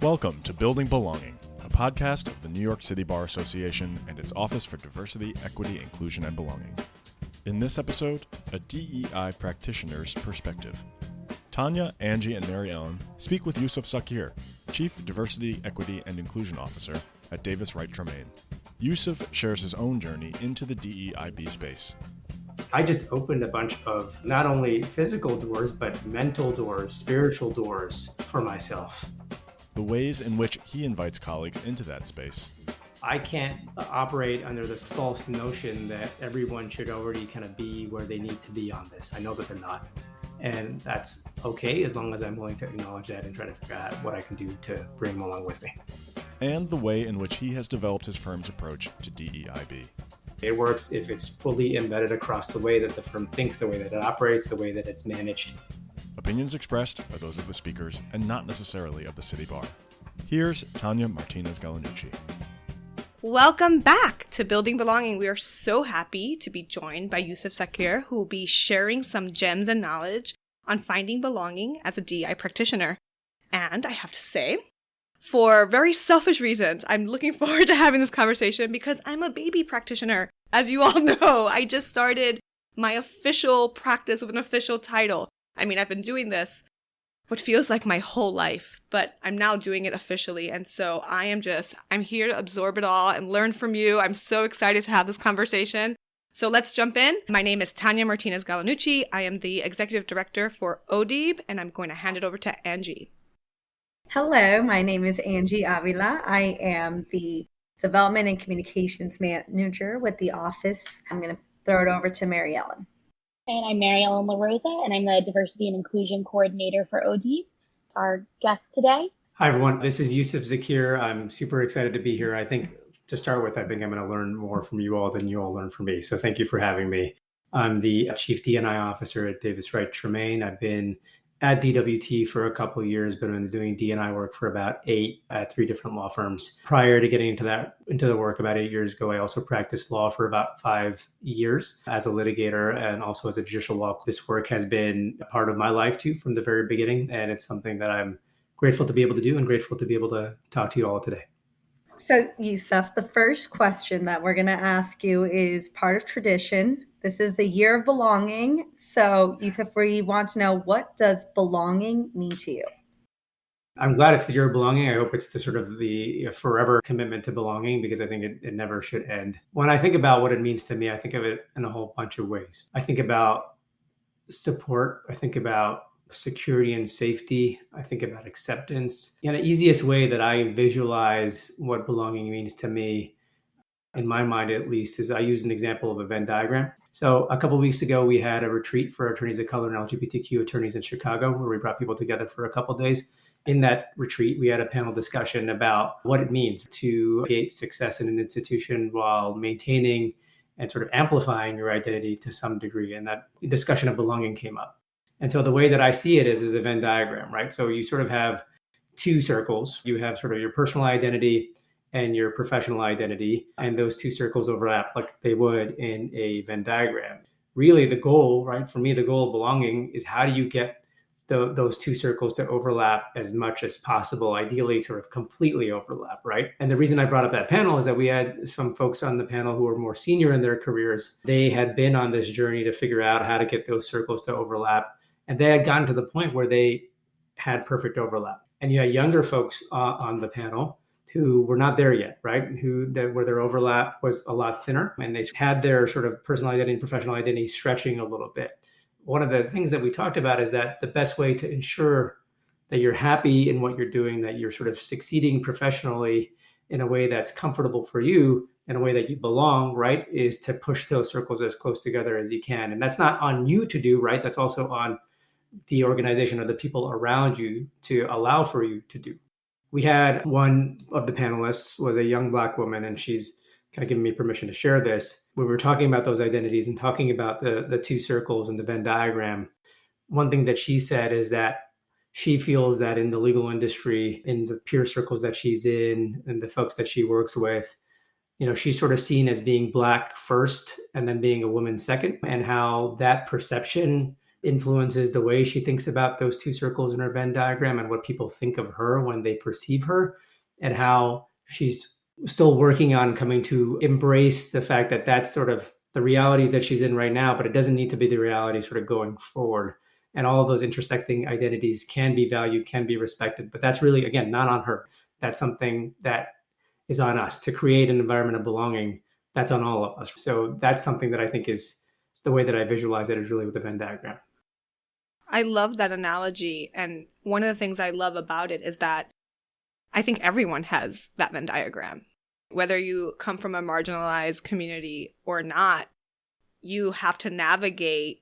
Welcome to Building Belonging, a podcast of the New York City Bar Association and its Office for Diversity, Equity, Inclusion, and Belonging. In this episode, a DEI practitioner's perspective. Tanya, Angie, and Mary Ellen speak with Yusuf Zakir, Chief Diversity, Equity, and Inclusion Officer at Davis Wright Tremaine. Yusuf shares his own journey into the DEIB space. I just opened a bunch of not only physical doors, but mental doors, spiritual doors for myself. The ways in which he invites colleagues into that space. I can't operate under this false notion that everyone should already kind of be where they need to be on this. I know that they're not. And that's okay as long as I'm willing to acknowledge that and try to figure out what I can do to bring them along with me. And the way in which he has developed his firm's approach to DEIB. It works if it's fully embedded across the way that the firm thinks, the way that it operates, the way that it's managed. Opinions expressed are those of the speakers and not necessarily of the City Bar. Here's Tanya Martinez-Galanucci. Welcome back to Building Belonging. We are so happy to be joined by Yusuf Zakir, who will be sharing some gems and knowledge on finding belonging as a DEI practitioner. And I have to say, for very selfish reasons, I'm looking forward to having this conversation because I'm a baby practitioner. As you all know, I just started my official practice with an official title. I mean, I've been doing this what feels like my whole life, but I'm now doing it officially. And so I'm here to absorb it all and learn from you. I'm so excited to have this conversation. So let's jump in. My name is Tanya Martinez-Galanucci. I am the Executive Director for DEIB, and I'm going to hand it over to Angie. Hello, my name is Angie Avila. I am the Development and Communications Manager with the office. I'm going to throw it over to Mary Ellen. And I'm Mary Ellen LaRosa, and I'm the Diversity and Inclusion Coordinator for DEIB. Our guest today. Hi, everyone. This is Yusuf Zakir. I'm super excited to be here. I think to start with, I'm going to learn more from you all than you all learn from me. So thank you for having me. I'm the Chief D&I Officer at Davis Wright Tremaine. I've been at DWT for a couple of years, but I've been doing D&I work for about 8 at 3 different law firms. Prior to getting into the work about 8 years ago, I also practiced law for about 5 years as a litigator and also as a judicial law. This work has been a part of my life too from the very beginning, and it's something that I'm grateful to be able to do and grateful to be able to talk to you all today. So, Yusuf, the first question that we're going to ask you is part of tradition. This is a year of belonging. So, Yusuf, we want to know, what does belonging mean to you? I'm glad it's the year of belonging. I hope it's the sort of the forever commitment to belonging, because I think it never should end. When I think about what it means to me, I think of it in a whole bunch of ways. I think about support. I think about security and safety. I think about acceptance. And the easiest way that I visualize what belonging means to me, in my mind at least, is I use an example of a Venn diagram. So a couple of weeks ago, we had a retreat for attorneys of color and LGBTQ attorneys in Chicago, where we brought people together for a couple of days. In that retreat, we had a panel discussion about what it means to create success in an institution while maintaining and sort of amplifying your identity to some degree. And that discussion of belonging came up. And so the way that I see it is a Venn diagram, right? So you sort of have 2 circles. You have sort of your personal identity and your professional identity, and those 2 circles overlap like they would in a Venn diagram. Really, the goal, right? For me, the goal of belonging is how do you get those 2 circles to overlap as much as possible, ideally sort of completely overlap, right? And the reason I brought up that panel is that we had some folks on the panel who were more senior in their careers. They had been on this journey to figure out how to get those circles to overlap. And they had gotten to the point where they had perfect overlap. And you had younger folks on the panel who were not there yet, right? Where their overlap was a lot thinner, and they had their sort of personal identity and professional identity stretching a little bit. One of the things that we talked about is that the best way to ensure that you're happy in what you're doing, that you're sort of succeeding professionally in a way that's comfortable for you, in a way that you belong, right, is to push those circles as close together as you can. And that's not on you to do, right? That's also on the organization or the people around you to allow for you to do. We had one of the panelists was a young Black woman, and she's kind of given me permission to share this. When we were talking about those identities and talking about the 2 circles and the Venn diagram, one thing that she said is that she feels that in the legal industry, in the peer circles that she's in, and the folks that she works with, she's sort of seen as being Black first and then being a woman second, and how that perception influences the way she thinks about those two circles in her Venn diagram and what people think of her when they perceive her, and how she's still working on coming to embrace the fact that that's sort of the reality that she's in right now, but it doesn't need to be the reality sort of going forward. And all of those intersecting identities can be valued, can be respected, but that's really, again, not on her. That's something that is on us to create an environment of belonging. That's on all of us. So that's something that I think is the way that I visualize it, is really with the Venn diagram. I love that analogy. And one of the things I love about it is that I think everyone has that Venn diagram. Whether you come from a marginalized community or not, you have to navigate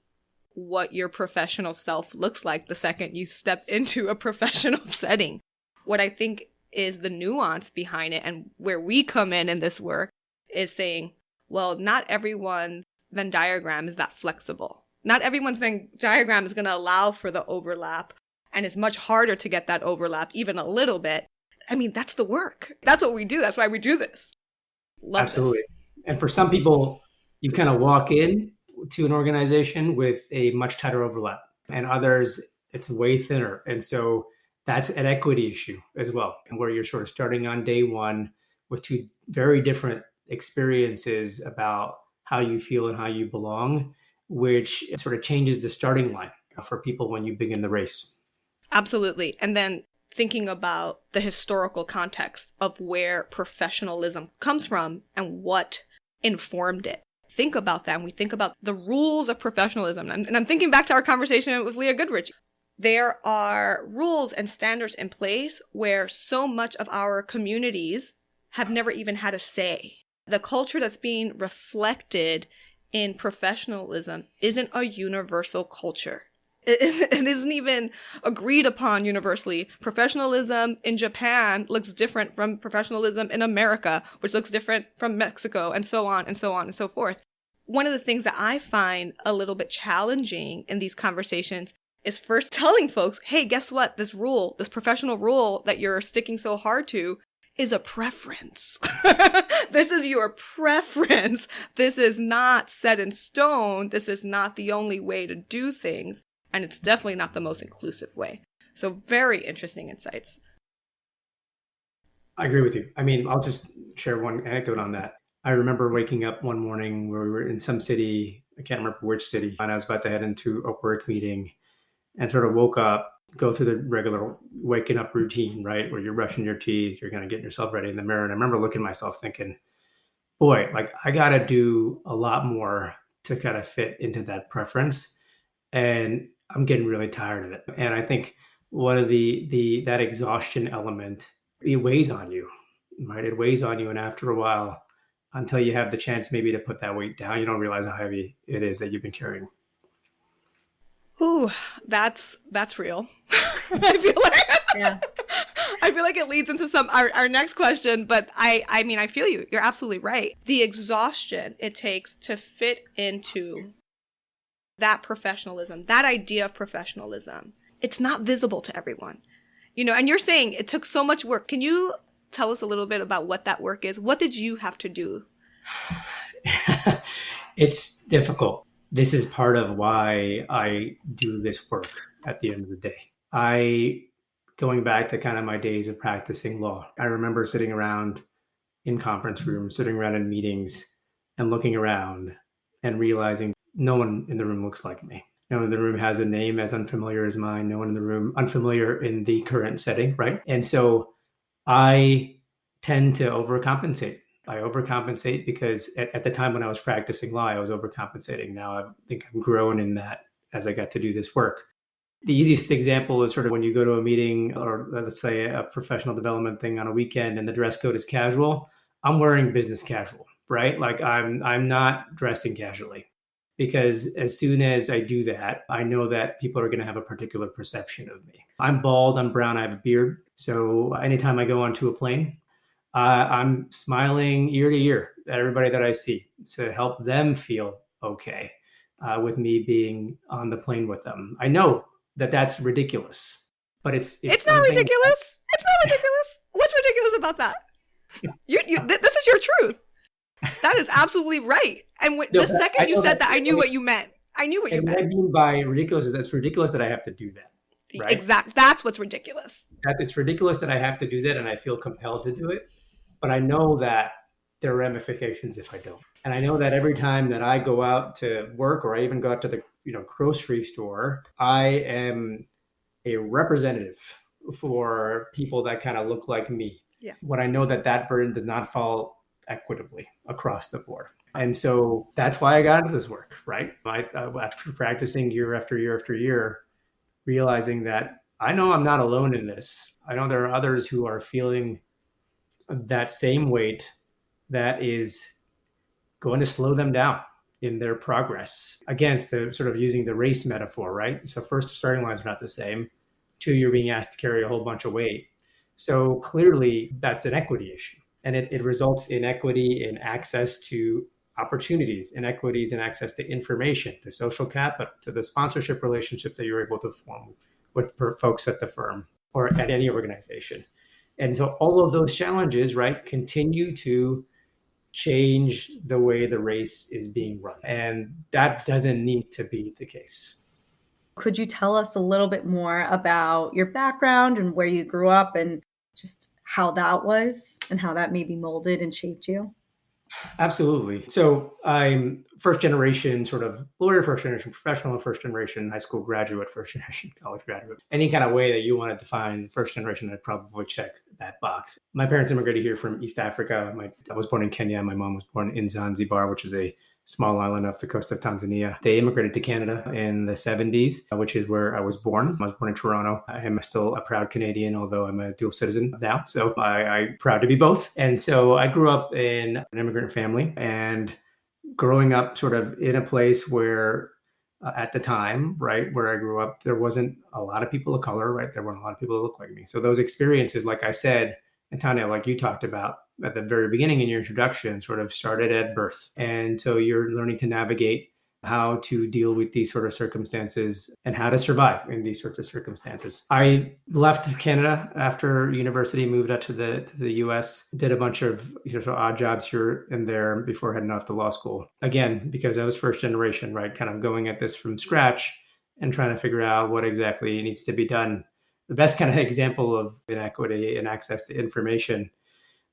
what your professional self looks like the second you step into a professional setting. What I think is the nuance behind it, and where we come in this work, is saying, well, not everyone's Venn diagram is that flexible. Not everyone's Venn diagram is going to allow for the overlap, and it's much harder to get that overlap even a little bit. I mean, that's the work. That's what we do. That's why we do this. Love Absolutely. This. And for some people, you kind of walk in to an organization with a much tighter overlap, and others, it's way thinner. And so that's an equity issue as well, and where you're sort of starting on day one with two very different experiences about how you feel and how you belong, which sort of changes the starting line for people when you begin the race. Absolutely. And then thinking about the historical context of where professionalism comes from and what informed it. Think about that. And we think about the rules of professionalism. And I'm thinking back to our conversation with Leah Goodrich. There are rules and standards in place where so much of our communities have never even had a say. The culture that's being reflected in professionalism isn't a universal culture. It isn't even agreed upon universally. Professionalism in Japan looks different from professionalism in America, which looks different from Mexico, and so on and so on and so forth. One of the things that I find a little bit challenging in these conversations is first telling folks, hey, guess what? This rule, this professional rule that you're sticking so hard to is a preference. This is your preference. This is not set in stone. This is not the only way to do things. And it's definitely not the most inclusive way. So very interesting insights. I agree with you. I mean, I'll just share one anecdote on that. I remember waking up one morning where we were in some city, I can't remember which city, and I was about to head into a work meeting and sort of woke up, go through the regular waking up routine, right? Where you're brushing your teeth, you're kind of getting yourself ready in the mirror. And I remember looking at myself thinking, boy, like I got to do a lot more to kind of fit into that preference. And I'm getting really tired of it. And I think one of that exhaustion element, it weighs on you, right? It weighs on you. And after a while, until you have the chance maybe to put that weight down, you don't realize how heavy it is that you've been carrying. Ooh, that's real. I feel like Yeah. I feel like it leads into our next question, but I mean, I feel you. You're absolutely right. The exhaustion it takes to fit into that professionalism, that idea of professionalism, it's not visible to everyone. You know, and you're saying it took so much work. Can you tell us a little bit about what that work is? What did you have to do? It's difficult. This is part of why I do this work at the end of the day. Going back to kind of my days of practicing law, I remember sitting around in conference rooms, sitting around in meetings and looking around and realizing no one in the room looks like me. No one in the room has a name as unfamiliar as mine. No one in the room unfamiliar in the current setting, right? And so I tend to overcompensate. I overcompensate because at the time when I was practicing law, I was overcompensating. Now I think I've grown in that as I got to do this work. The easiest example is sort of when you go to a meeting or let's say a professional development thing on a weekend and the dress code is casual. I'm wearing business casual, right? Like I'm not dressing casually because as soon as I do that, I know that people are going to have a particular perception of me. I'm bald, I'm brown, I have a beard. So anytime I go onto a plane, I'm smiling ear to ear at everybody that I see to help them feel okay with me being on the plane with them. I know that that's ridiculous, but it's not ridiculous. It's not ridiculous. What's ridiculous about that? This is your truth. That is absolutely right. And the second you said that, I knew what you meant. I knew what you And what I meant. mean by ridiculous is it's ridiculous that I have to do that. Right? That's what's ridiculous. That it's ridiculous that I have to do that and I feel compelled to do it. But I know that there are ramifications if I don't. And I know that every time that I go out to work or I even go out to the grocery store, I am a representative for people that kind of look like me. Yeah. When I know that that burden does not fall equitably across the board. And so that's why I got into this work, right? After practicing year after year after year, realizing that I know I'm not alone in this. I know there are others who are feeling that same weight that is going to slow them down in their progress. Again, it's the sort of using the race metaphor, right? So first, the starting lines are not the same. Two, you're being asked to carry a whole bunch of weight. So clearly that's an equity issue. And it results in equity in access to opportunities, inequities in access to information, to social capital, to the sponsorship relationships that you're able to form with folks at the firm or at any organization. And so all of those challenges, right, continue to change the way the race is being run. And that doesn't need to be the case. Could you tell us a little bit more about your background and where you grew up and just how that was and how that maybe molded and shaped you? Absolutely. So I'm first generation sort of lawyer, first generation professional, first generation high school graduate, first generation college graduate. Any kind of way that you want to define first generation, I'd probably check that box. My parents immigrated here from East Africa. I was born in Kenya. My mom was born in Zanzibar, which is a small island off the coast of Tanzania. They immigrated to Canada in the 70s, which is where I was born. I was born in Toronto. I am still a proud Canadian, although I'm a dual citizen now. So I'm proud to be both. And so I grew up in an immigrant family and growing up sort of in a place where at the time, right, where I grew up, there wasn't a lot of people of color, right? There weren't a lot of people that looked like me. So those experiences, like I said, and Tanya, like you talked about at the very beginning in your introduction, sort of started at birth. And so you're learning to navigate how to deal with these sort of circumstances and how to survive in these sorts of circumstances. I left Canada after university, moved up to the US, did a bunch of sort of odd jobs here and there before heading off to law school. Again, because I was first generation, right? Kind of going at this from scratch and trying to figure out what exactly needs to be done. The best kind of example of inequity and access to information.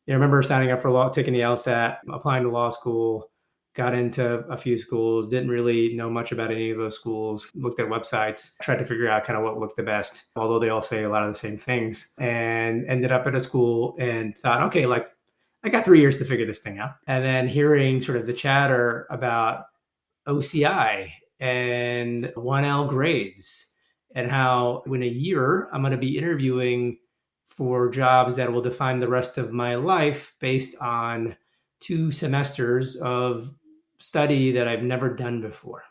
I remember signing up for law, taking the LSAT, applying to law school, got into a few schools, didn't really know much about any of those schools, looked at websites, tried to figure out kind of what looked the best, although they all say a lot of the same things, and ended up at a school and thought, okay, like I got 3 years to figure this thing out. And then hearing sort of the chatter about OCI and 1L grades and how in a year I'm going to be interviewing for jobs that will define the rest of my life based on 2 semesters of study that I've never done before.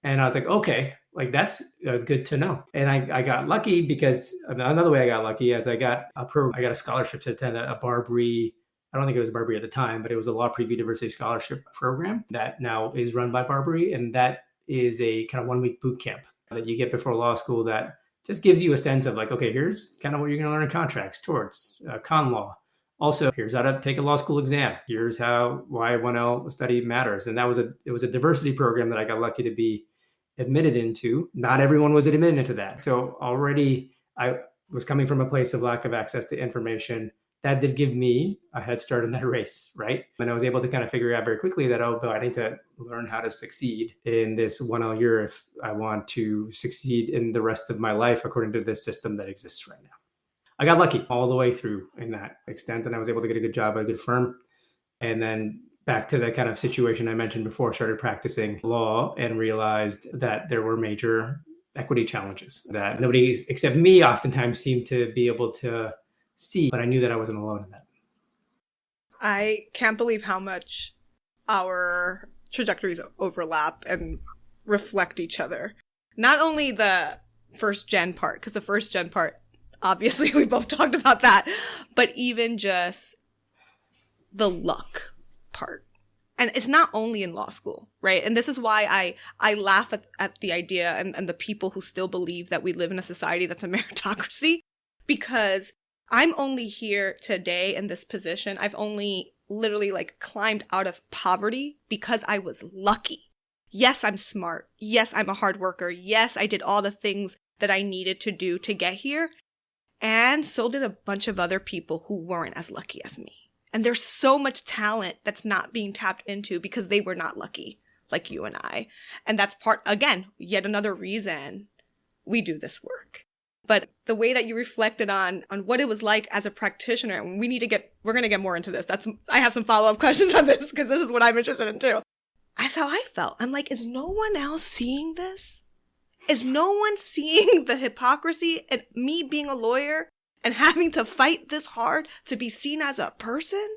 And I was like, okay, like that's good to know. And I got lucky because another way I got lucky is I got a scholarship to attend a Barbary. I don't think it was Barbary at the time, but it was a Law Preview Diversity Scholarship program that now is run by Barbary. And that is a kind of 1-week boot camp that you get before law school that just gives you a sense of like, okay, here's kind of what you're going to learn in contracts, torts, con law. Also, here's how to take a law school exam. Here's why 1L study matters. And it was a diversity program that I got lucky to be admitted into. Not everyone was admitted into that. So already I was coming from a place of lack of access to information. That did give me a head start in that race, right? And I was able to kind of figure out very quickly that, I need to learn how to succeed in this 1L year if I want to succeed in the rest of my life according to this system that exists right now. I got lucky all the way through in that extent, and I was able to get a good job at a good firm. And then back to that kind of situation I mentioned before, started practicing law and realized that there were major equity challenges that nobody except me oftentimes seemed to be able to see, but I knew that I wasn't alone in that. I can't believe how much our trajectories overlap and reflect each other. Not only the first gen part, because the first gen part, obviously we both talked about that, but even just the luck part. And it's not only in law school, right? And this is why I laugh at the idea and the people who still believe that we live in a society that's a meritocracy, because I'm only here today in this position. I've only literally climbed out of poverty because I was lucky. Yes, I'm smart. Yes, I'm a hard worker. Yes, I did all the things that I needed to do to get here. And so did a bunch of other people who weren't as lucky as me. And there's so much talent that's not being tapped into because they were not lucky, like you and I. And that's again, yet another reason we do this work. But the way that you reflected on what it was like as a practitioner, and we're going to get more into this. I have some follow-up questions on this because this is what I'm interested in too. That's how I felt. I'm like, is no one else seeing this? Is no one seeing the hypocrisy and me being a lawyer and having to fight this hard to be seen as a person?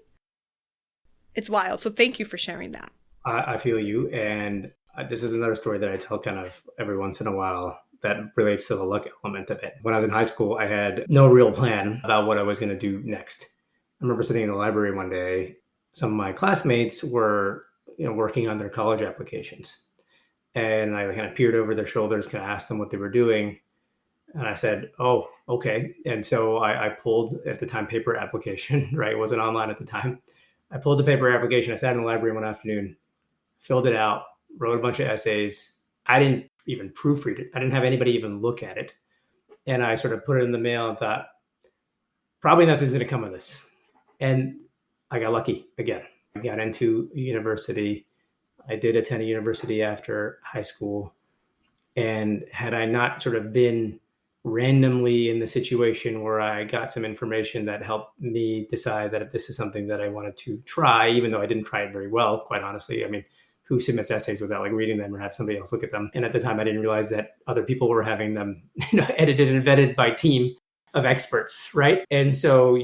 It's wild. So thank you for sharing that. I feel you. And this is another story that I tell kind of every once in a while that relates to the luck element of it. When I was in high school, I had no real plan about what I was going to do next. I remember sitting in the library one day. Some of my classmates were working on their college applications. And I kind of peered over their shoulders, kind of asked them what they were doing. And I said, oh, okay. And so I pulled, at the time, paper application, right? It wasn't online at the time. I pulled the paper application. I sat in the library one afternoon, filled it out, wrote a bunch of essays. I didn't even proofread it. I didn't have anybody even look at it. And I sort of put it in the mail and thought, probably nothing's going to come of this. And I got lucky again. I got into university. I did attend a university after high school. And had I not sort of been randomly in the situation where I got some information that helped me decide that this is something that I wanted to try, even though I didn't try it very well, quite honestly. I mean, who submits essays without reading them or have somebody else look at them? And at the time, I didn't realize that other people were having them edited and vetted by a team of experts, right? And so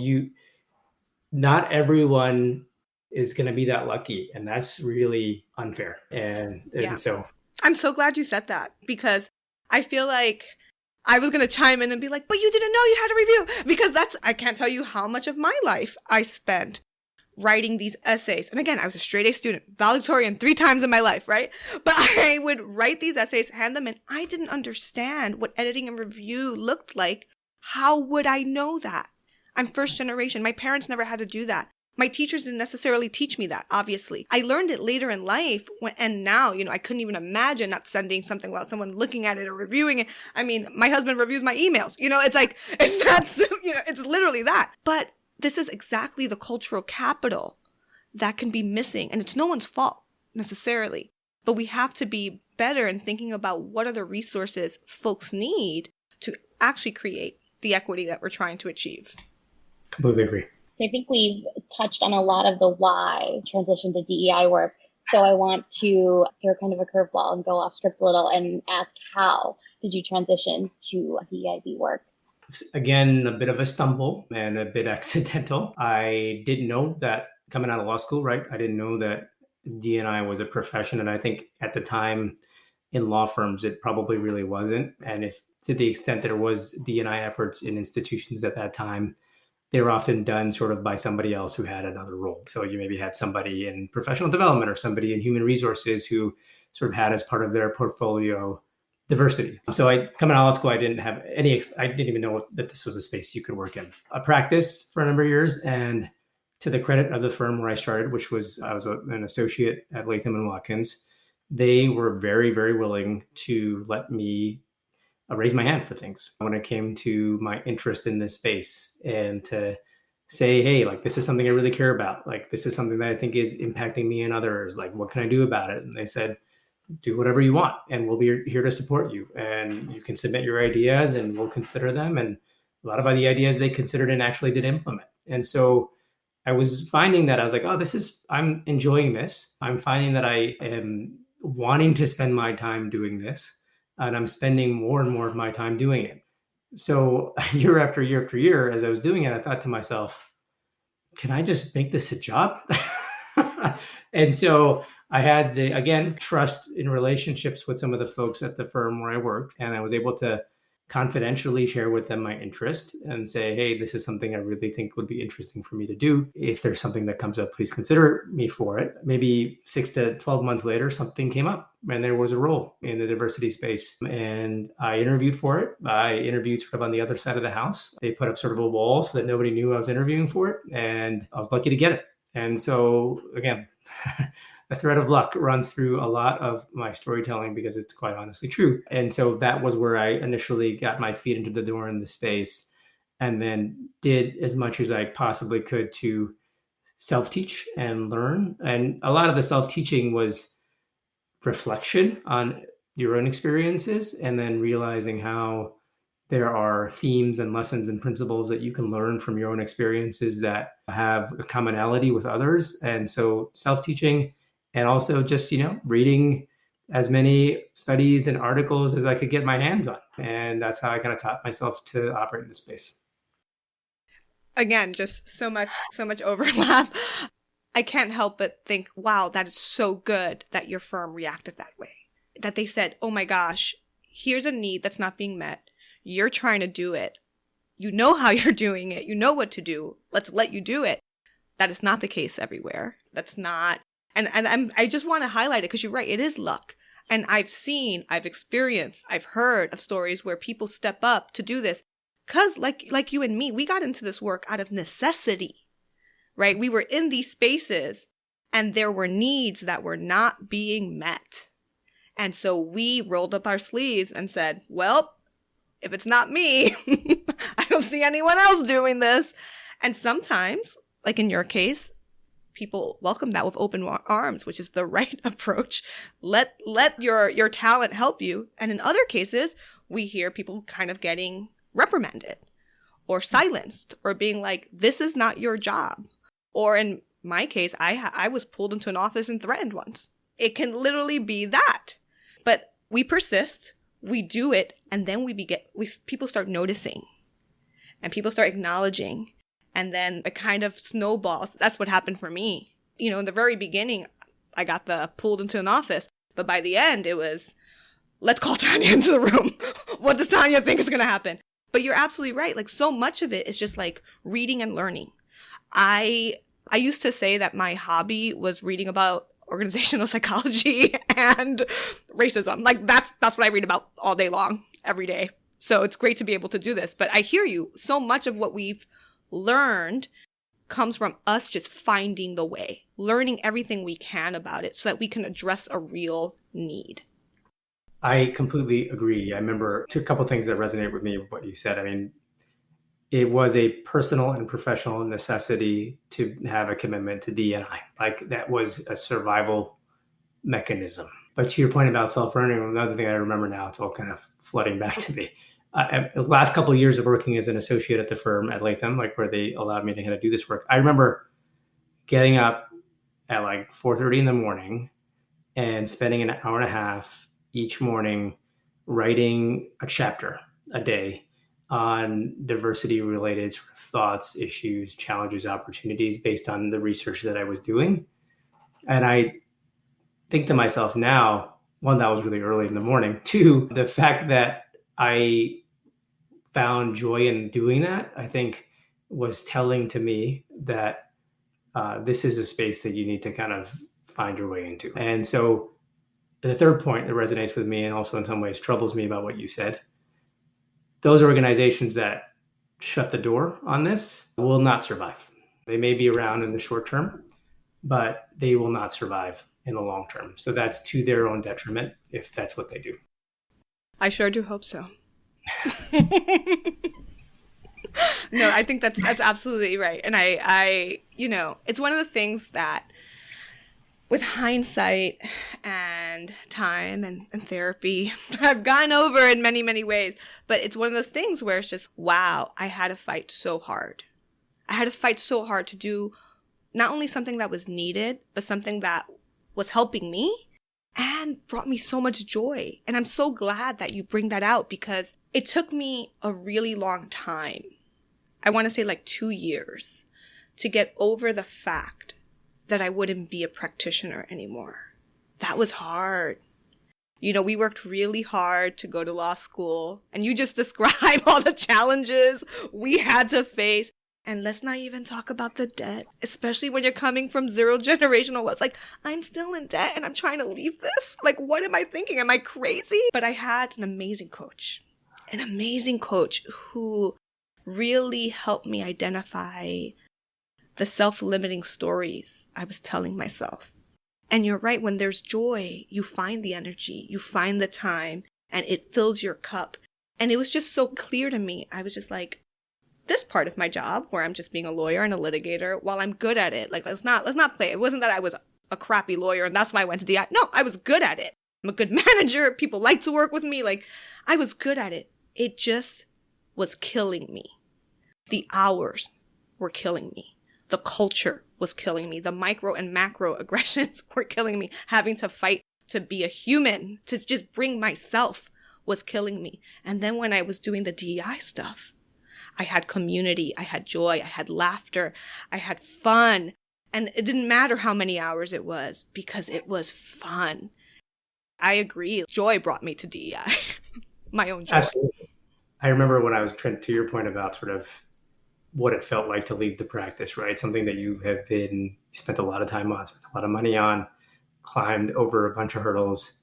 not everyone is going to be that lucky. And that's really unfair. And so I'm so glad you said that, because I feel like I was going to chime in and be like, but you didn't know you had to review, because I can't tell you how much of my life I spent writing these essays. And again, I was a straight A student, valedictorian 3 times in my life, right? But I would write these essays, hand them in. I didn't understand what editing and review looked like. How would I know that? I'm first generation. My parents never had to do that. My teachers didn't necessarily teach me that, obviously. I learned it later in life, and now, I couldn't even imagine not sending something without someone looking at it or reviewing it. I mean, my husband reviews my emails. It's like, it's not, it's literally that. But this is exactly the cultural capital that can be missing. And it's no one's fault, necessarily. But we have to be better in thinking about what are the resources folks need to actually create the equity that we're trying to achieve. Completely agree. So I think we've touched on a lot of the why transition to DEI work. So I want to throw kind of a curveball and go off script a little and ask, how did you transition to DEIB work? Again, a bit of a stumble and a bit accidental. I didn't know that coming out of law school, right? I didn't know that D&I was a profession. And I think at the time in law firms, it probably really wasn't. And if to the extent there was D&I efforts in institutions at that time, they were often done sort of by somebody else who had another role. So you maybe had somebody in professional development or somebody in human resources who sort of had as part of their portfolio diversity. So coming out of law school, I didn't have I didn't even know that this was a space you could work in. I practiced for a number of years, and to the credit of the firm where I started, I was an associate at Latham & Watkins, they were very, very willing to let me raise my hand for things when it came to my interest in this space, and to say, hey, this is something I really care about. This is something that I think is impacting me and others. What can I do about it? And they said, do whatever you want, and we'll be here to support you. And you can submit your ideas and we'll consider them. And a lot of the ideas they considered and actually did implement. And so I was finding that I was like, oh, I'm enjoying this. I'm finding that I am wanting to spend my time doing this. And I'm spending more and more of my time doing it. So year after year after year, as I was doing it, I thought to myself, can I just make this a job? And so I had trust in relationships with some of the folks at the firm where I worked. And I was able to confidentially share with them my interest and say, hey, this is something I really think would be interesting for me to do. If there's something that comes up, please consider me for it. Maybe 6 to 12 months later, something came up and there was a role in the diversity space. And I interviewed for it. I interviewed sort of on the other side of the house. They put up sort of a wall so that nobody knew I was interviewing for it. And I was lucky to get it. And so again, a thread of luck runs through a lot of my storytelling because it's quite honestly true. And so that was where I initially got my feet into the door in the space, and then did as much as I possibly could to self-teach and learn. And a lot of the self-teaching was reflection on your own experiences, and then realizing how there are themes and lessons and principles that you can learn from your own experiences that have a commonality with others. And so self-teaching, and also just, reading as many studies and articles as I could get my hands on. And that's how I kind of taught myself to operate in this space. Again, just so much overlap. I can't help but think, wow, that is so good that your firm reacted that way. That they said, oh my gosh, here's a need that's not being met. You're trying to do it. You know how you're doing it. You know what to do. Let's let you do it. That is not the case everywhere. That's not. And I just want to highlight it because you're right. It is luck. And I've experienced, I've heard of stories where people step up to do this. Because like you and me, we got into this work out of necessity, right? We were in these spaces and there were needs that were not being met. And so we rolled up our sleeves and said, well, if it's not me, I don't see anyone else doing this. And sometimes, like in your case, people welcome that with open arms, which is the right approach. Let your talent help you. And in other cases, we hear people kind of getting reprimanded or silenced or being like, this is not your job. Or in my case, I was pulled into an office and threatened once. It can literally be that. But we persist, we do it, and then people start noticing and people start acknowledging. And then it kind of snowballs. That's what happened for me. In the very beginning, I got pulled into an office. But by the end, it was, let's call Tanya into the room. What does Tanya think is going to happen? But you're absolutely right. Like, so much of it is just like reading and learning. I used to say that my hobby was reading about organizational psychology and racism. Like, that's what I read about all day long, every day. So it's great to be able to do this. But I hear you. So much of what we've learned comes from us just finding the way, learning everything we can about it so that we can address a real need. I completely agree. I remember a couple of things that resonate with me with what you said. I mean, it was a personal and professional necessity to have a commitment to DEI. Like, that was a survival mechanism. But to your point about self-learning, another thing I remember now, it's all kind of flooding back to me. The last couple of years of working as an associate at the firm at Latham, like where they allowed me to kind of do this work, I remember getting up at like 4:30 in the morning and spending an hour and a half each morning writing a chapter a day on diversity-related sort of thoughts, issues, challenges, opportunities based on the research that I was doing. And I think to myself now, one, that was really early in the morning. Two, the fact that I found joy in doing that, I think, was telling to me that this is a space that you need to kind of find your way into. And so the third point that resonates with me and also in some ways troubles me about what you said, those organizations that shut the door on this will not survive. They may be around in the short term, but they will not survive in the long term. So that's to their own detriment if that's what they do. I sure do hope so. No, I think that's absolutely right. And I it's one of the things that with hindsight and time and therapy, I've gone over in many, many ways. But it's one of those things where it's just, wow, I had to fight so hard. I had to fight so hard to do not only something that was needed, but something that was helping me and brought me so much joy. And I'm so glad that you bring that out because it took me a really long time. I want to say like 2 years to get over the fact that I wouldn't be a practitioner anymore. That was hard. We worked really hard to go to law school, and you just described all the challenges we had to face. And let's not even talk about the debt, especially when you're coming from zero generational wealth. Like, I'm still in debt and I'm trying to leave this. Like, what am I thinking? Am I crazy? But I had an amazing coach who really helped me identify the self-limiting stories I was telling myself. And you're right, when there's joy, you find the energy, you find the time, and it fills your cup. And it was just so clear to me. I was just like, this part of my job, where I'm just being a lawyer and a litigator, while I'm good at it, like, let's not play. It wasn't that I was a crappy lawyer and that's why I went to DEI. No, I was good at it. I'm a good manager. People like to work with me. Like, I was good at it. It just was killing me. The hours were killing me. The culture was killing me. The micro and macro aggressions were killing me. Having to fight to be a human, to just bring myself, was killing me. And then when I was doing the DEI stuff, I had community, I had joy, I had laughter, I had fun. And it didn't matter how many hours it was because it was fun. I agree. Joy brought me to DEI. My own joy. Absolutely. I remember when I was to your point about sort of what it felt like to leave the practice, right? Something that you spent a lot of time on, spent a lot of money on, climbed over a bunch of hurdles.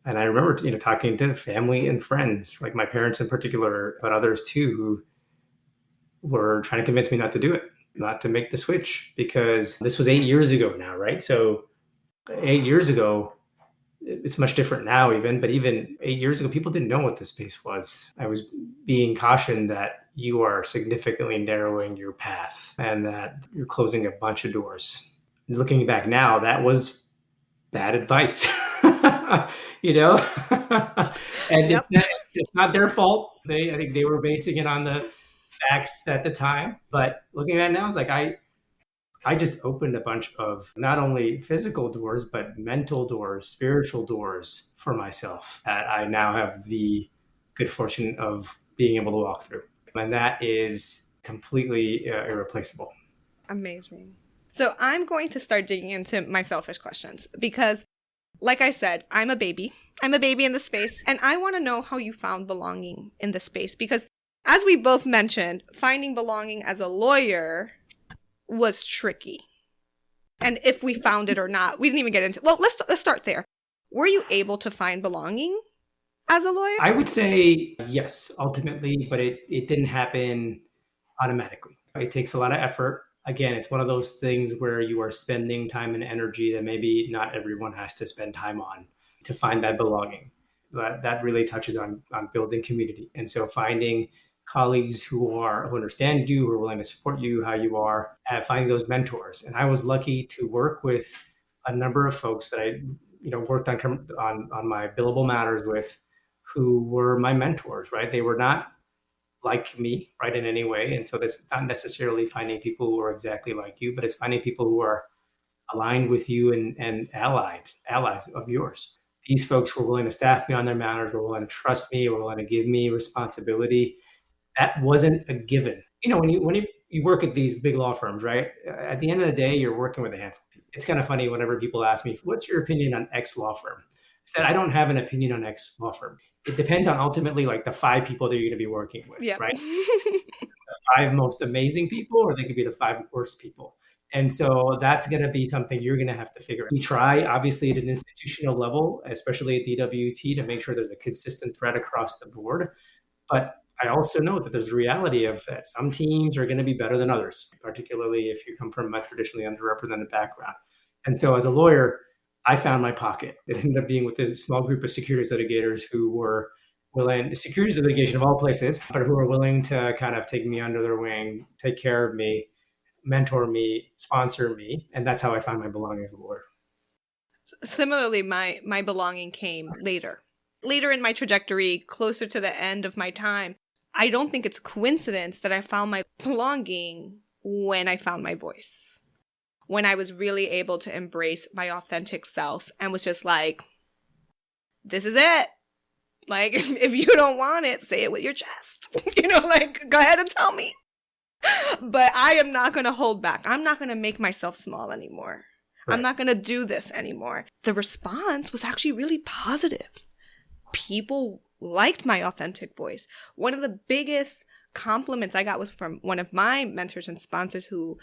And I remember, talking to family and friends, like my parents in particular, but others too, who were trying to convince me not to do it, not to make the switch, because this was 8 years ago now, right? So 8 years ago, it's much different now even, but even 8 years ago, people didn't know what this space was. I was being cautioned that you are significantly narrowing your path and that you're closing a bunch of doors. Looking back now, that was bad advice, And Yep. it's not their fault. I think they were basing it on the facts at the time, but looking at it now, it's like, I just opened a bunch of not only physical doors, but mental doors, spiritual doors for myself that I now have the good fortune of being able to walk through. And that is completely irreplaceable. Amazing. So I'm going to start digging into my selfish questions because, like I said, I'm a baby. I'm a baby in the space. And I want to know how you found belonging in the space because, as we both mentioned, finding belonging as a lawyer was tricky. And if we found it or not, we didn't even get into. Well, let's start there. Were you able to find belonging as a lawyer? I would say yes, ultimately, but it didn't happen automatically. It takes a lot of effort. Again, it's one of those things where you are spending time and energy that maybe not everyone has to spend time on to find that belonging. But that really touches on building community. And so finding colleagues who understand you, who are willing to support you, how you are, and finding those mentors. And I was lucky to work with a number of folks that I, worked on my billable matters with, who were my mentors, right? They were not like me, right, in any way. And so that's not necessarily finding people who are exactly like you, but it's finding people who are aligned with you and allies of yours. These folks were willing to staff me on their matters, were willing to trust me, were willing to give me responsibility. That wasn't a given. When you work at these big law firms, right? At the end of the day, you're working with a handful of people. It's kind of funny whenever people ask me, what's your opinion on X law firm? I said, I don't have an opinion on X law firm. It depends on ultimately like the 5 people that you're going to be working with, right? The 5 most amazing people, or they could be the 5 worst people. And so that's going to be something you're going to have to figure out. We try, obviously, at an institutional level, especially at DWT, to make sure there's a consistent thread across the board. But I also know that there's a reality of that some teams are going to be better than others, particularly if you come from a traditionally underrepresented background. And so as a lawyer, I found my pocket. It ended up being with a small group of securities litigators who were willing, securities litigation of all places, but who were willing to kind of take me under their wing, take care of me, mentor me, sponsor me. And that's how I found my belonging as a lawyer. Similarly, my belonging came later in my trajectory, closer to the end of my time. I don't think it's a coincidence that I found my belonging when I found my voice. When I was really able to embrace my authentic self and was just like, this is it. Like, if you don't want it, say it with your chest. Go ahead and tell me. But I am not going to hold back. I'm not going to make myself small anymore. Right. I'm not going to do this anymore. The response was actually really positive. People liked my authentic voice. One of the biggest compliments I got was from one of my mentors and sponsors who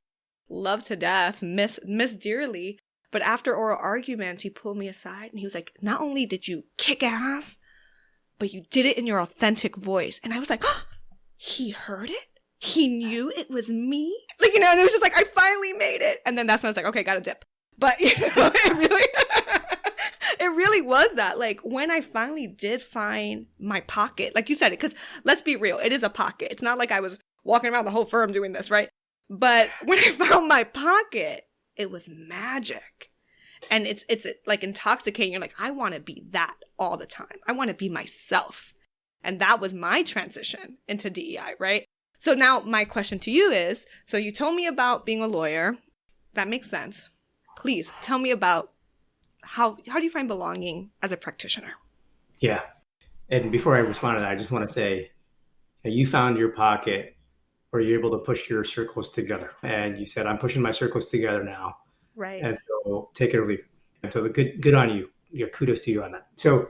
love to death, miss dearly. But after oral arguments, he pulled me aside and he was like, not only did you kick ass, but you did it in your authentic voice. And I was like, oh, he heard it? He knew it was me? And it was just like, I finally made it. And then that's when I was like, okay, gotta dip. But, it really... It really was that. Like when I finally did find my pocket, like you said it, because let's be real, it is a pocket. It's not like I was walking around the whole firm doing this, right? But when I found my pocket, it was magic. And it's like intoxicating. You're like, I want to be that all the time. I want to be myself. And that was my transition into DEI, right? So now my question to you is, so you told me about being a lawyer. That makes sense. Please tell me about how do you find belonging as a practitioner? Yeah. And before I respond to that, I just want to say that you found your pocket where you're able to push your circles together. And you said, I'm pushing my circles together now. Right. And so take it or leave it. And so good on you. Kudos to you on that. So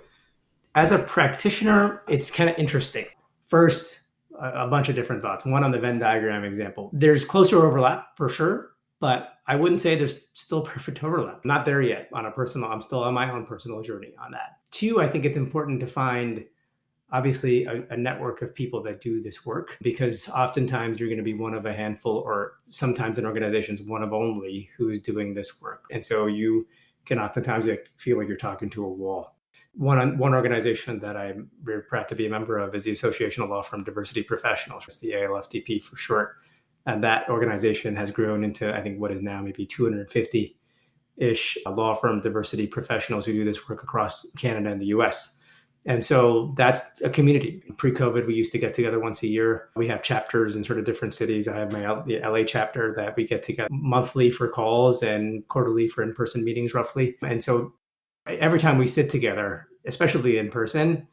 as a practitioner, it's kind of interesting. First, a bunch of different thoughts. One on the Venn diagram example. There's closer overlap for sure, but I wouldn't say there's still perfect overlap. Not there yet I'm still on my own personal journey on that. Two, I think it's important to find obviously a network of people that do this work, because oftentimes you're going to be one of a handful, or sometimes in organizations, one of only who's doing this work. And so you can oftentimes feel like you're talking to a wall. One organization that I'm very proud to be a member of is the Association of Law Firm Diversity Professionals, it's the ALFDP for short. And that organization has grown into, I think, what is now maybe 250-ish law firm diversity professionals who do this work across Canada and the US. And so that's a community. Pre-COVID, we used to get together once a year. We have chapters in sort of different cities. I have the LA chapter that we get together monthly for calls and quarterly for in-person meetings, roughly. And so every time we sit together, especially in person,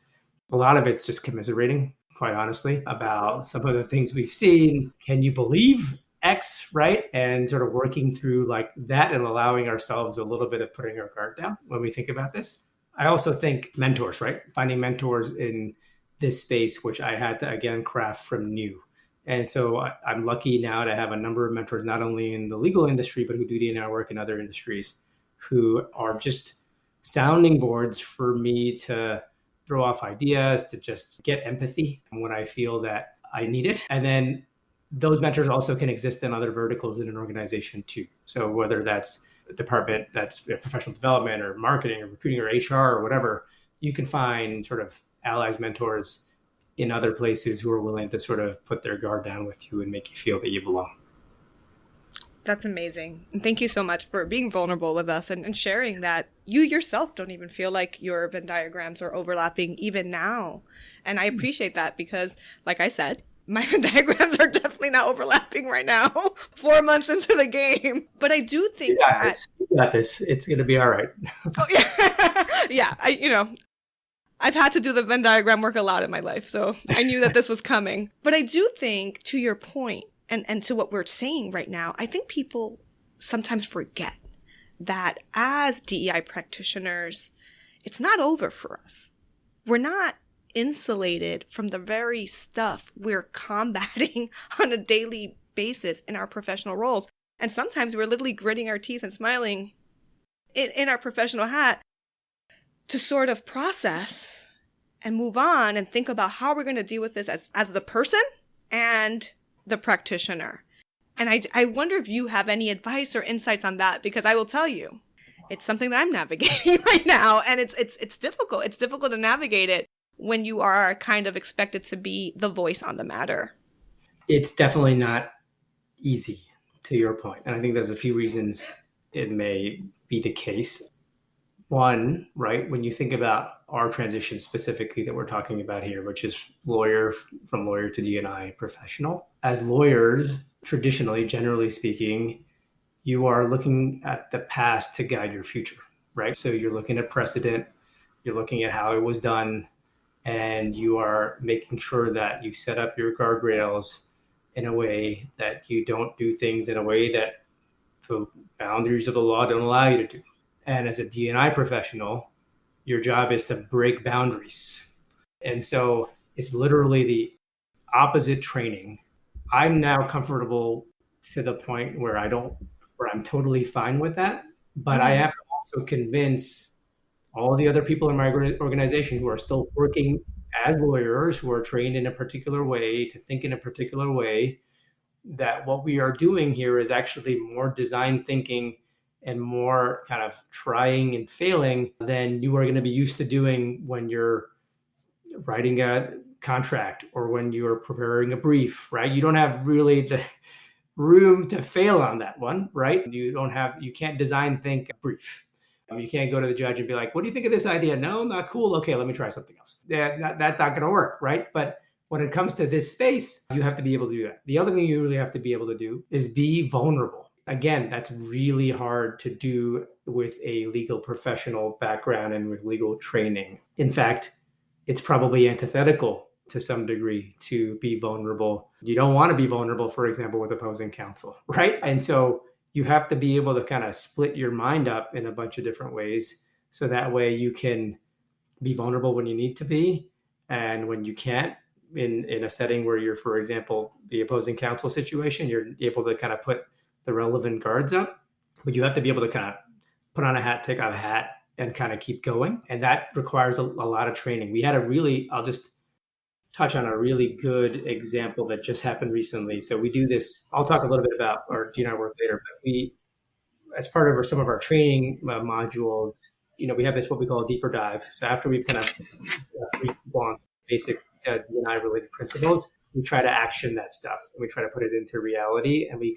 a lot of it's just commiserating, quite honestly, about some of the things we've seen. Can you believe X, right? And sort of working through like that and allowing ourselves a little bit of putting our guard down when we think about this. I also think mentors, right? Finding mentors in this space, which I had to, again, craft from new. And so I'm lucky now to have a number of mentors, not only in the legal industry, but who do DEI work in other industries, who are just sounding boards for me to throw off ideas, to just get empathy when I feel that I need it. And then those mentors also can exist in other verticals in an organization too. So whether that's a department that's professional development or marketing or recruiting or HR or whatever, you can find sort of allies, mentors in other places who are willing to sort of put their guard down with you and make you feel that you belong. That's amazing. And thank you so much for being vulnerable with us and sharing that you yourself don't even feel like your Venn diagrams are overlapping even now. And I appreciate that because, like I said, my Venn diagrams are definitely not overlapping right now, 4 months into the game. But I do think you got this. It's going to be all right. Oh, yeah. Yeah. I've had to do the Venn diagram work a lot in my life. So I knew that this was coming. But I do think, to your point, and to what we're saying right now, I think people sometimes forget that as DEI practitioners, it's not over for us. We're not insulated from the very stuff we're combating on a daily basis in our professional roles. And sometimes we're literally gritting our teeth and smiling in our professional hat to sort of process and move on and think about how we're going to deal with this as the person and the practitioner. And I wonder if you have any advice or insights on that, because I will tell you, it's something that I'm navigating right now. And it's difficult. It's difficult to navigate it when you are kind of expected to be the voice on the matter. It's definitely not easy, to your point. And I think there's a few reasons it may be the case. One, right, when you think about our transition specifically that we're talking about here, which is from lawyer to DEI professional. As lawyers, traditionally, generally speaking, you are looking at the past to guide your future, right? So you're looking at precedent, you're looking at how it was done, and you are making sure that you set up your guardrails in a way that you don't do things in a way that the boundaries of the law don't allow you to do. And as a DEI professional, your job is to break boundaries. And so it's literally the opposite training. I'm now comfortable to the point where I'm totally fine with that. But I have to also convince all the other people in my organization who are still working as lawyers, who are trained in a particular way, to think in a particular way, that what we are doing here is actually more design thinking and more kind of trying and failing than you are going to be used to doing when you're writing a contract or when you're preparing a brief, right? You don't have really the room to fail on that one, right? You can't design think brief. You can't go to the judge and be like, what do you think of this idea? No, not cool. Okay, let me try something else. That's not going to work, right? But when it comes to this space, you have to be able to do that. The other thing you really have to be able to do is be vulnerable. Again, that's really hard to do with a legal professional background and with legal training. In fact, it's probably antithetical to some degree to be vulnerable. You don't want to be vulnerable, for example, with opposing counsel, right? And so you have to be able to kind of split your mind up in a bunch of different ways. So that way you can be vulnerable when you need to be. And when you can't, in a setting where you're, for example, the opposing counsel situation, you're able to kind of put the relevant guards up. But you have to be able to kind of put on a hat, take off a hat, and kind of keep going. And that requires a lot of training. I'll just touch on a really good example that just happened recently. So we do this, I'll talk a little bit about our DEI work later, but we, as part of some of our training modules, we have this, what we call a deeper dive. So after we've kind of gone basic DEI related principles, we try to action that stuff and we try to put it into reality, and we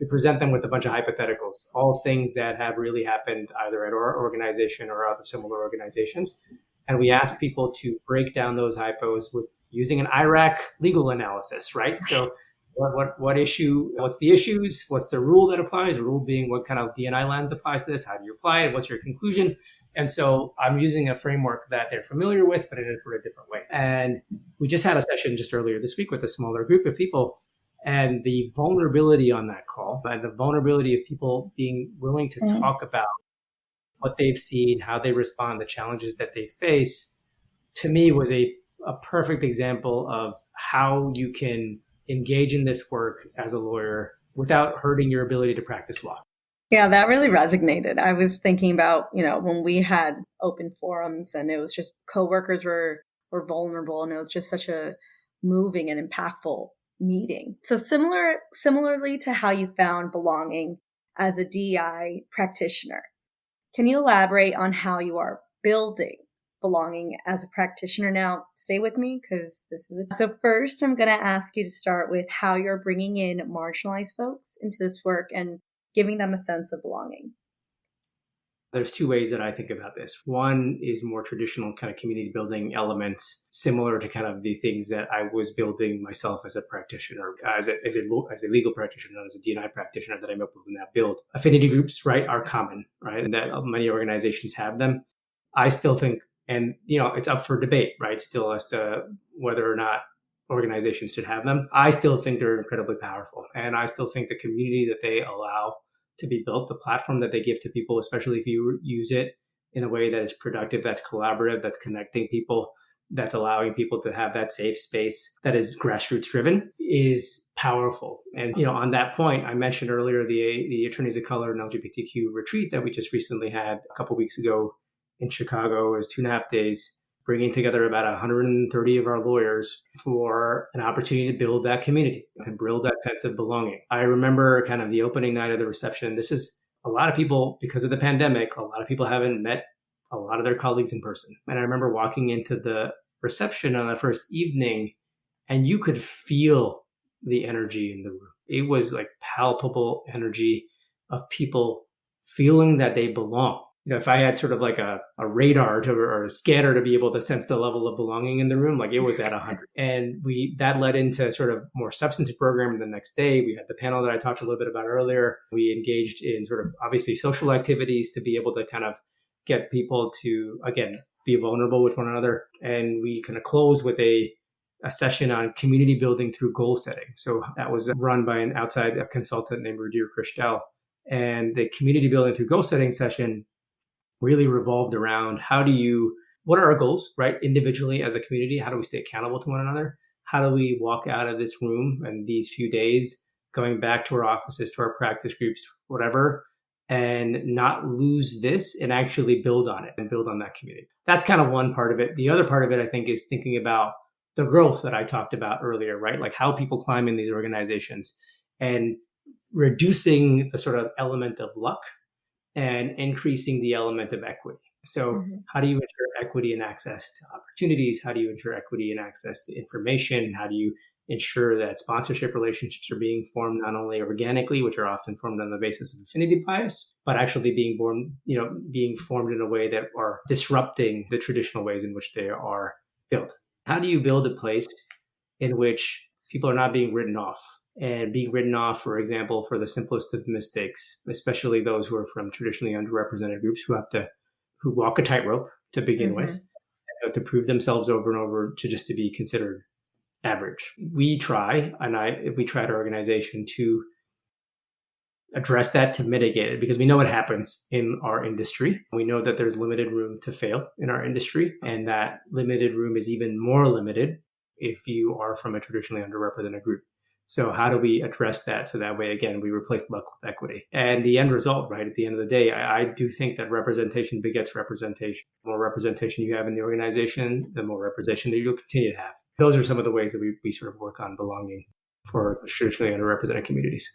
present them with a bunch of hypotheticals, all things that have really happened either at our organization or other similar organizations. And we ask people to break down those hypos with using an IRAC legal analysis, right? So what issue, what's the issues? What's the rule that applies? The rule being what kind of D&I lens applies to this? How do you apply it? What's your conclusion? And so I'm using a framework that they're familiar with, but in a different way. And we just had a session just earlier this week with a smaller group of people. And the vulnerability on that call, and the vulnerability of people being willing to talk about what they've seen, how they respond, the challenges that they face, to me was a perfect example of how you can engage in this work as a lawyer without hurting your ability to practice law. Yeah, that really resonated. I was thinking about, when we had open forums and it was just coworkers were vulnerable, and it was just such a moving and impactful meeting. So similarly to how you found belonging as a DEI practitioner, can you elaborate on how you are building belonging as a practitioner? Now, stay with me because this is So first, I'm going to ask you to start with how you're bringing in marginalized folks into this work and giving them a sense of belonging. There's two ways that I think about this. One is more traditional kind of community building elements, similar to kind of the things that I was building myself as a practitioner, as a legal practitioner, not as a D&I practitioner, that I'm able to now build. Affinity groups, right, are common, right, and that many organizations have them. I still think, and it's up for debate, right, still as to whether or not organizations should have them. I still think they're incredibly powerful, and I still think the community that they allow to be built, the platform that they give to people, especially if you use it in a way that is productive, that's collaborative, that's connecting people, that's allowing people to have that safe space that is grassroots driven, is powerful. And on that point, I mentioned earlier the Attorneys of Color and LGBTQ retreat that we just recently had a couple of weeks ago in Chicago. It was 2.5 days, bringing together about 130 of our lawyers for an opportunity to build that community, to build that sense of belonging. I remember kind of the opening night of the reception. This is a lot of people, because of the pandemic, a lot of people haven't met a lot of their colleagues in person. And I remember walking into the reception on the first evening, and you could feel the energy in the room. It was like palpable energy of people feeling that they belong. If I had sort of like a radar or a scanner to be able to sense the level of belonging in the room, like it was at 100. And that led into sort of more substantive programming the next day. We had the panel that I talked a little bit about earlier. We engaged in sort of obviously social activities to be able to kind of get people to, again, be vulnerable with one another. And we kind of closed with a session on community building through goal setting. So that was run by an outside consultant named Rudir Christel. And the community building through goal setting session really revolved around what are our goals, right? Individually as a community, how do we stay accountable to one another? How do we walk out of this room and these few days, going back to our offices, to our practice groups, whatever, and not lose this and actually build on it and build on that community? That's kind of one part of it. The other part of it, I think, is thinking about the growth that I talked about earlier, right? Like how people climb in these organizations and reducing the sort of element of luck and increasing the element of equity. So how do you ensure equity and access to opportunities? How do you ensure equity and access to information? How do you ensure that sponsorship relationships are being formed not only organically, which are often formed on the basis of affinity bias, but actually being formed in a way that are disrupting the traditional ways in which they are built? How do you build a place in which people are not being written off? And being written off, for example, for the simplest of mistakes, especially those who are from traditionally underrepresented groups who walk a tightrope to begin with, and have to prove themselves over and over to be considered average. We try at our organization to address that, to mitigate it, because we know what happens in our industry. We know that there's limited room to fail in our industry, and that limited room is even more limited if you are from a traditionally underrepresented group. So how do we address that so that way, again, we replace luck with equity? And the end result, right, at the end of the day, I do think that representation begets representation. The more representation you have in the organization, the more representation that you'll continue to have. Those are some of the ways that we sort of work on belonging for the traditionally underrepresented communities.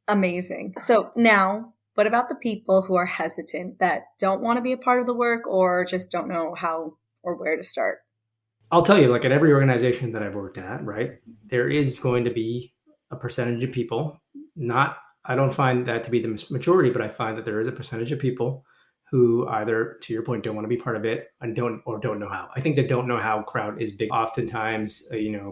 Amazing. So now, what about the people who are hesitant, that don't want to be a part of the work or just don't know how or where to start? I'll tell you, like at every organization that I've worked at, right, there is going to be a percentage of people, I don't find that to be the majority, but I find that there is a percentage of people who either, to your point, don't want to be part of it and don't know how. I think the don't know how crowd is big. Oftentimes,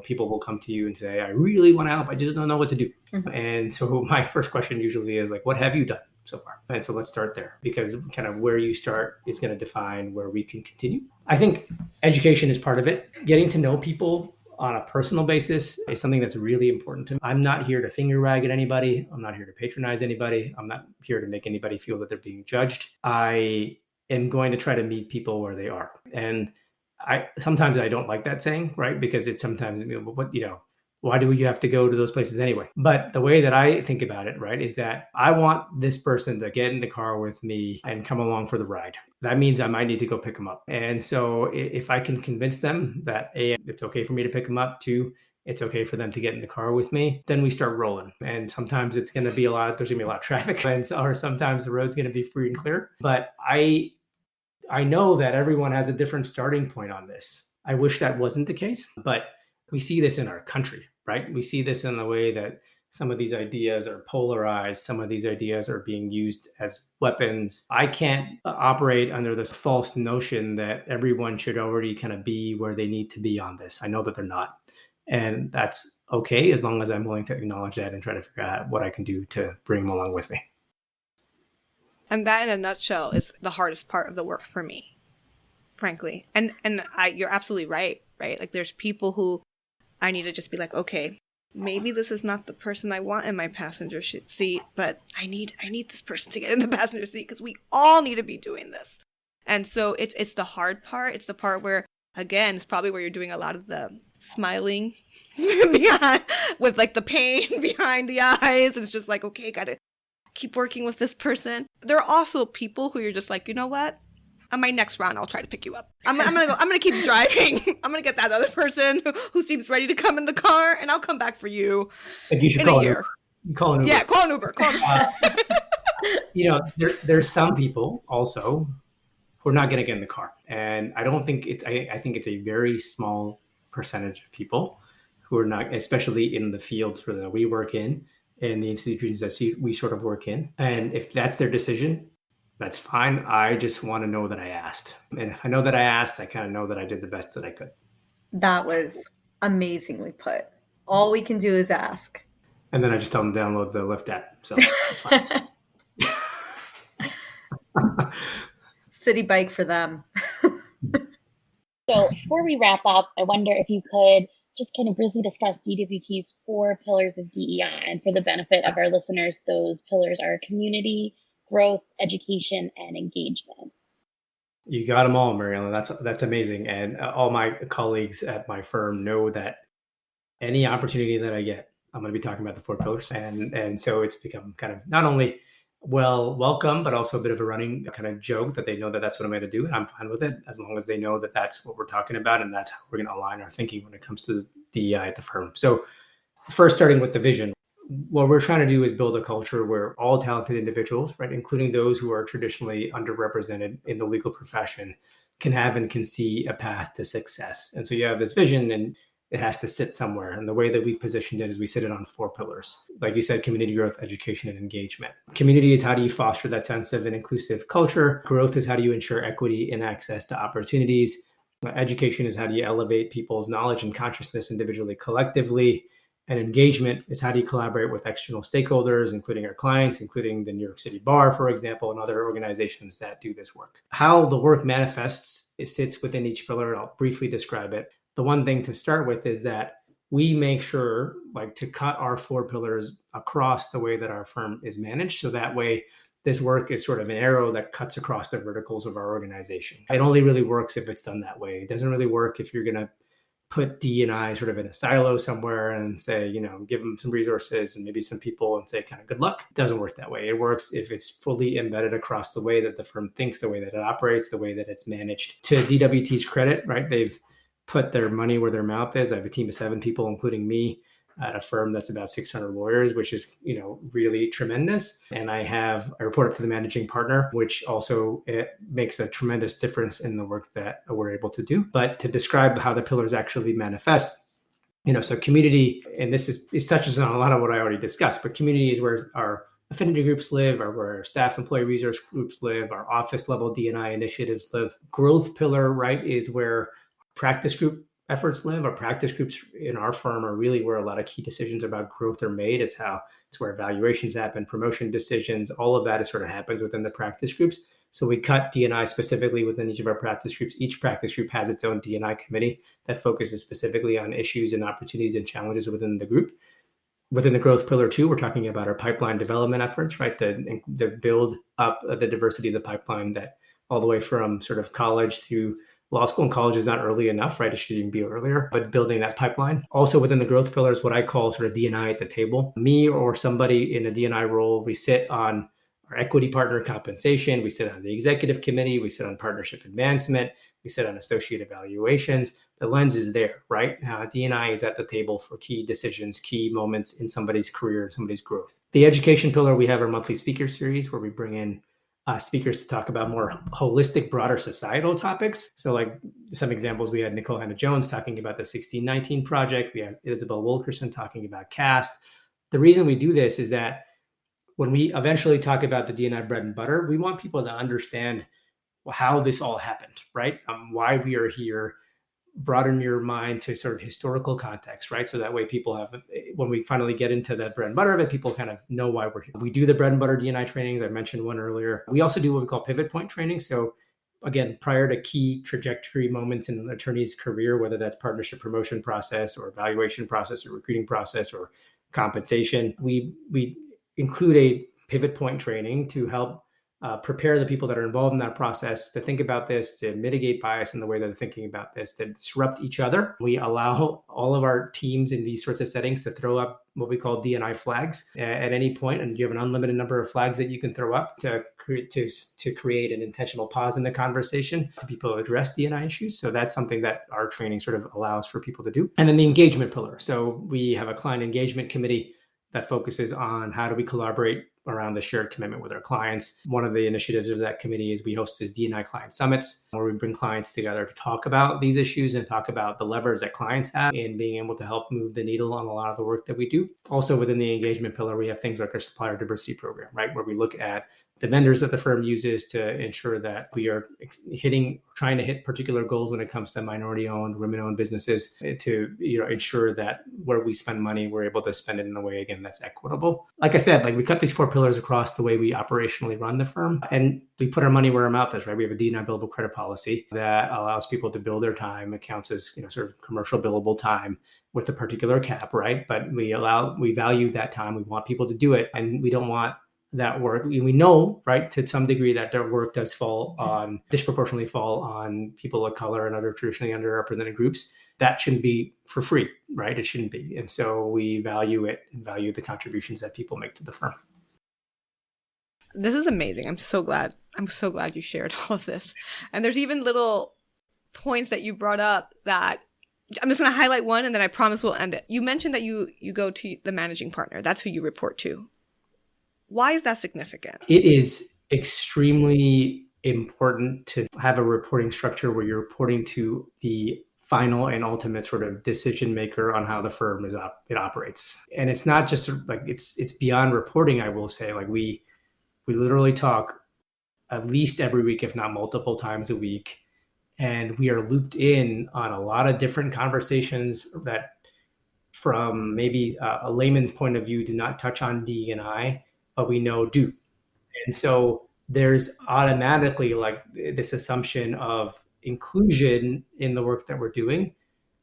people will come to you and say, I really want to help, I just don't know what to do. And so my first question usually is like, what have you done so far? And so let's start there, because kind of where you start is going to define where we can continue. I think education is part of it. Getting to know people on a personal basis is something that's really important to me. I'm not here to finger wag at anybody. I'm not here to patronize anybody. I'm not here to make anybody feel that they're being judged. I am going to try to meet people where they are. And sometimes I don't like that saying, right? Because it's sometimes, why do you have to go to those places anyway? But the way that I think about it, right, is that I want this person to get in the car with me and come along for the ride. That means I might need to go pick them up. And so if I can convince them that A, it's okay for me to pick them up, 2, it's okay for them to get in the car with me, then we start rolling. And sometimes there's going to be a lot of traffic, or sometimes the road's going to be free and clear. But I know that everyone has a different starting point on this. I wish that wasn't the case, but we see this in our country, right? We see this in the way that some of these ideas are polarized. Some of these ideas are being used as weapons. I can't operate under this false notion that everyone should already kind of be where they need to be on this. I know that they're not. And that's okay, as long as I'm willing to acknowledge that and try to figure out what I can do to bring them along with me. And that, in a nutshell, is the hardest part of the work for me, frankly. And you're absolutely right? Like, there's people who I need to just be like, okay, maybe this is not the person I want in my passenger seat, but I need this person to get in the passenger seat, because we all need to be doing this. And so it's the hard part. It's the part where, again, it's probably where you're doing a lot of the smiling behind, with like the pain behind the eyes. And it's just like, okay, gotta keep working with this person. There are also people who you're just like, you know what? On my next round, I'll try to pick you up. I'm gonna keep driving. I'm gonna get that other person who seems ready to come in the car, and I'll come back for you. Like you should in a year. Call an Uber. Yeah, call an Uber. There's some people also who are not gonna get in the car, and I don't think I think it's a very small percentage of people who are not, especially in the fields that we work in the institutions that we sort of work in. And if that's their decision, that's fine. I just want to know that I asked. And if I know that I asked, I kind of know that I did the best that I could. That was amazingly put. All we can do is ask. And then I just tell them to download the Lyft app. So that's fine. City bike for them. So before we wrap up, I wonder if you could just kind of briefly discuss DWT's 4 pillars of DEI. And for the benefit of our listeners, those pillars are community, growth, education, and engagement. You got them all, Mariela. That's amazing. And all my colleagues at my firm know that any opportunity that I get, I'm going to be talking about the 4 pillars. And so it's become kind of not only welcome, but also a bit of a running kind of joke that they know that that's what I'm going to do. And I'm fine with it, as long as they know that that's what we're talking about. And that's how we're going to align our thinking when it comes to the DEI at the firm. So first, starting with the vision. what we're trying to do is build a culture where all talented individuals, right, including those who are traditionally underrepresented in the legal profession, can have and can see a path to success. And so you have this vision, and it has to sit somewhere. And the way that we've positioned it is we sit it on 4 pillars. Like you said, community growth, education, and engagement. Community is how do you foster that sense of an inclusive culture? Growth is how do you ensure equity and access to opportunities? Education is how do you elevate people's knowledge and consciousness individually, collectively? And engagement is how do you collaborate with external stakeholders, including our clients, including the New York City Bar, for example, and other organizations that do this work. How the work manifests, it sits within each pillar, and I'll briefly describe it. The one thing to start with is that we make sure to cut our 4 pillars across the way that our firm is managed. So that way, this work is sort of an arrow that cuts across the verticals of our organization. It only really works if it's done that way. It doesn't really work if you're going to put D&I sort of in a silo somewhere and say, give them some resources and maybe some people and say kind of good luck. It doesn't work that way. It works if it's fully embedded across the way that the firm thinks, the way that it operates, the way that it's managed. To DWT's credit, right, they've put their money where their mouth is. I have a team of 7 people, including me, at a firm that's about 600 lawyers, which is, really tremendous. And I report up to the managing partner, which also it makes a tremendous difference in the work that we're able to do. But to describe how the pillars actually manifest, so community, and this touches on a lot of what I already discussed, but community is where our affinity groups live, or where our staff employee resource groups live, our office level D&I initiatives live. Growth pillar, right, is where practice group efforts live. Our practice groups in our firm are really where a lot of key decisions about growth are made. It's where evaluations happen, promotion decisions, all of that sort of happens within the practice groups. So we cut D&I specifically within each of our practice groups. Each practice group has its own D&I committee that focuses specifically on issues and opportunities and challenges within the group. Within the growth pillar 2, we're talking about our pipeline development efforts, right? The build up of the diversity of the pipeline, that all the way from sort of college through law school. And college is not early enough, right? It should even be earlier, but building that pipeline. Also within the growth pillars, what I call sort of D&I at the table. Me or somebody in a D&I role, we sit on our equity partner compensation. We sit on the executive committee. We sit on partnership advancement. We sit on associate evaluations. The lens is there, right? D&I is at the table for key decisions, key moments in somebody's career, somebody's growth. The education pillar, we have our monthly speaker series where we bring in speakers to talk about more holistic, broader societal topics. So like some examples, we had Nicole Hannah-Jones talking about the 1619 Project. We had Isabel Wilkerson talking about caste. The reason we do this is that when we eventually talk about the D&I bread and butter, we want people to understand how this all happened, right? Why we are here, broaden your mind to sort of historical context, right? So that way people have, when we finally get into the bread and butter of it, people kind of know why we're here. We do the bread and butter D&I trainings. I mentioned one earlier. We also do what we call pivot point training. So again, prior to key trajectory moments in an attorney's career, whether that's partnership promotion process or evaluation process or recruiting process or compensation, we include a pivot point training to help prepare the people that are involved in that process to think about this, to mitigate bias in the way that they're thinking about this, to disrupt each other. We allow all of our teams in these sorts of settings to throw up what we call D&I flags at any point, and you have an unlimited number of flags that you can throw up to create an intentional pause in the conversation to people address D&I issues. So that's something that our training sort of allows for people to do. And then the engagement pillar. So we have a client engagement committee that focuses on how do we collaborate around the shared commitment with our clients. One of the initiatives of that committee is we host these D&I client summits where we bring clients together to talk about these issues and talk about the levers that clients have in being able to help move the needle on a lot of the work that we do. Also within the engagement pillar, we have things like our supplier diversity program, right? Where we look at the vendors that the firm uses to ensure that we are trying to hit particular goals when it comes to minority-owned, women-owned businesses to ensure that where we spend money, we're able to spend it in a way, again, that's equitable. Like I said, we cut these 4 pillars across the way we operationally run the firm, and we put our money where our mouth is, right? We have a D&I billable credit policy that allows people to bill their time. It counts as sort of commercial billable time with a particular cap, right? But we value that time. We want people to do it, and we don't want that work. We know, right, to some degree that their work does disproportionately fall on people of color and other traditionally underrepresented groups. That shouldn't be for free, right? It shouldn't be. And so we value it and value the contributions that people make to the firm. This is amazing. I'm so glad you shared all of this. And there's even little points that you brought up that I'm just going to highlight one and then I promise we'll end it. You mentioned that you go to the managing partner. That's who you report to. Why is that significant? It is extremely important to have a reporting structure where you're reporting to the final and ultimate sort of decision maker on how the firm it operates. And it's not just like it's beyond reporting, I will say. Like we literally talk at least every week, if not multiple times a week. And we are looped in on a lot of different conversations that from maybe a layman's point of view do not touch on DEI, but we know do. And so there's automatically like this assumption of inclusion in the work that we're doing.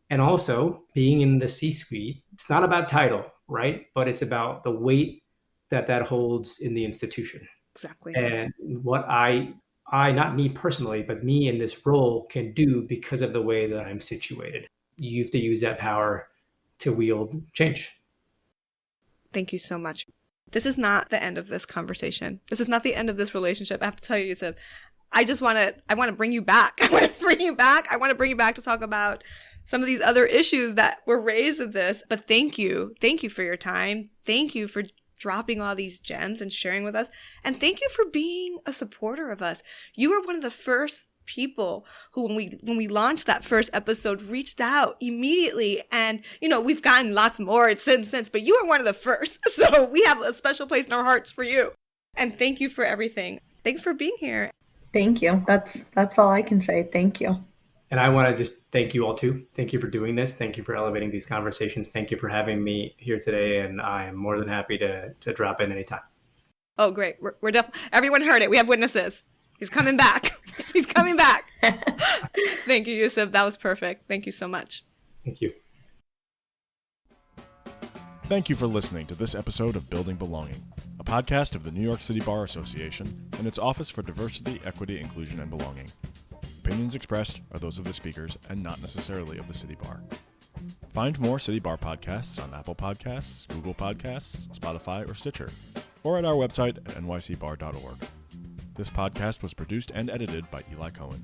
And also being in the C-suite, it's not about title, right? But it's about the weight that holds in the institution. Exactly. And what I, not me personally, but me in this role can do because of the way that I'm situated. You have to use that power to wield change. Thank you so much. This is not the end of this conversation. This is not the end of this relationship. I have to tell you, Yusuf, I want to bring you back. I want to bring you back. I want to bring you back to talk about some of these other issues that were raised in this. But thank you. Thank you for your time. Thank you for dropping all these gems and sharing with us. And thank you for being a supporter of us. You were one of the first people who, when we launched that first episode, reached out immediately. And, we've gotten lots more since, but you were one of the first. So we have a special place in our hearts for you. And thank you for everything. Thanks for being here. Thank you. That's all I can say. Thank you. And I want to just thank you all too. Thank you for doing this. Thank you for elevating these conversations. Thank you for having me here today. And I am more than happy to drop in anytime. Oh, great. We're definitely, everyone heard it. We have witnesses. He's coming back. He's coming back. Thank you, Yusuf. That was perfect. Thank you so much. Thank you. Thank you for listening to this episode of Building Belonging, a podcast of the New York City Bar Association and its Office for Diversity, Equity, Inclusion, and Belonging. Opinions expressed are those of the speakers and not necessarily of the City Bar. Find more City Bar podcasts on Apple Podcasts, Google Podcasts, Spotify, or Stitcher, or at our website at nycbar.org. This podcast was produced and edited by Eli Cohen.